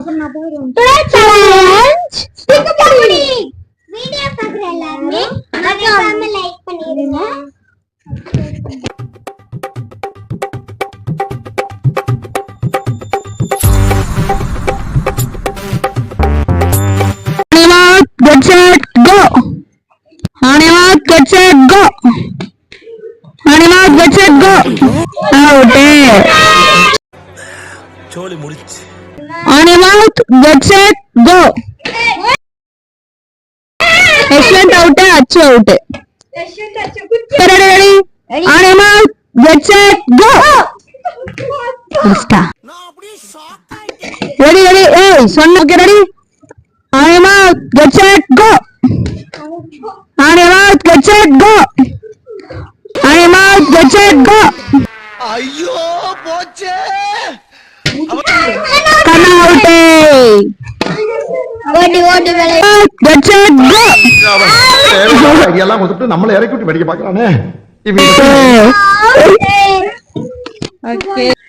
Video பார்க்குற எல்லாருமே மறக்காம லைக் பண்ணிடுங்க. Get set, go! Animal, get set, go! Animal, get set, go! Out! சோலி முடிச்சு. Animal, get set, go! Excellent out, अच्छे out. Ready? Animal, get set, go! Ready? Hey, son, okay, ready? Animal, get set, go! Animal, get set, go! Animal, get set, go! ஐயோ போச்சே. Come out! Get set, go! எல்லாம் கொடுத்துட்டு நம்மள இறக்கி விட்டு படிக்க பாக்குறானே. Okay.